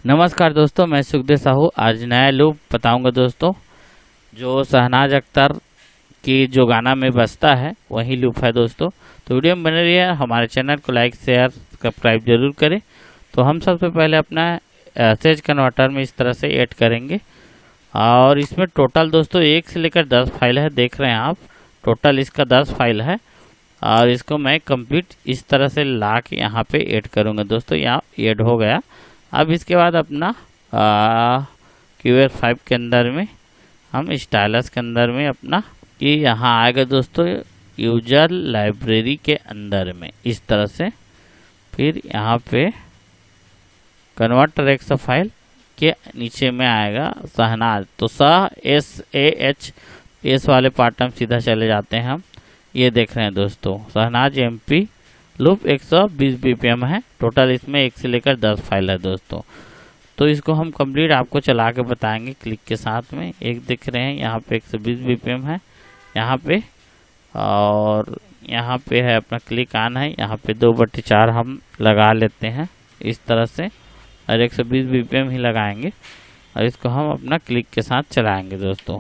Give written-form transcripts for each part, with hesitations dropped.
नमस्कार दोस्तों, मैं सुखदेव साहू आज नया लूप बताऊंगा दोस्तों। जो शहनाज अख्तर की जो गाना में बजता है वही लूप है दोस्तों। तो वीडियो में बने रहिए, हमारे चैनल को लाइक शेयर सब्सक्राइब जरूर करें। तो हम सबसे पहले अपना सेज कन्वर्टर में इस तरह से ऐड करेंगे और इसमें टोटल दोस्तों 1 से लेकर 10 फाइल है। देख रहे हैं आप, टोटल इसका 10 फाइल है और इसको मैं कंप्लीट इस तरह से ला के यहाँ पे ऐड करूँगा दोस्तों। यहाँ ऐड हो गया। अब इसके बाद अपना QS5 के अंदर में हम स्टाइलस के अंदर में अपना ये यहाँ आएगा दोस्तों यूजर लाइब्रेरी के अंदर में इस तरह से। फिर यहाँ पे कन्वर्ट टेक्स्ट फाइल के नीचे में आएगा शहनाज। तो SAH वाले पार्ट हम सीधा चले जाते हैं। हम ये देख रहे हैं दोस्तों शहनाज MP लूप 120 BPM है। टोटल इसमें 1 से लेकर 10 फाइल है दोस्तों। तो इसको हम कंप्लीट आपको चला के बताएंगे क्लिक के साथ में। एक देख रहे हैं यहाँ पे 120 BPM है यहाँ पे, और यहाँ पे है अपना क्लिक ऑन है। यहाँ पे 2/4 हम लगा लेते हैं इस तरह से और 120 BPM ही लगाएंगे और इसको हम अपना क्लिक के साथ चलाएंगे दोस्तों।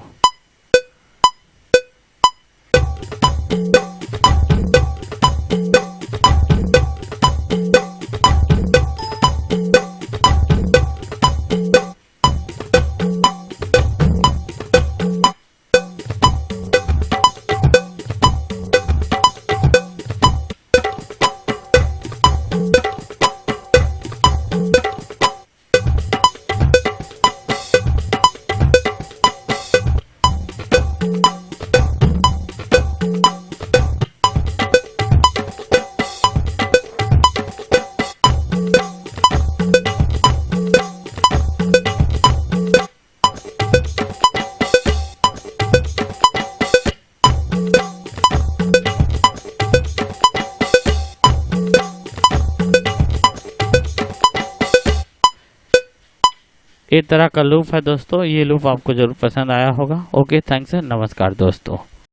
इस तरह का लूप है दोस्तों। ये लूप आपको जरूर पसंद आया होगा। ओके, थैंक्स, नमस्कार दोस्तों।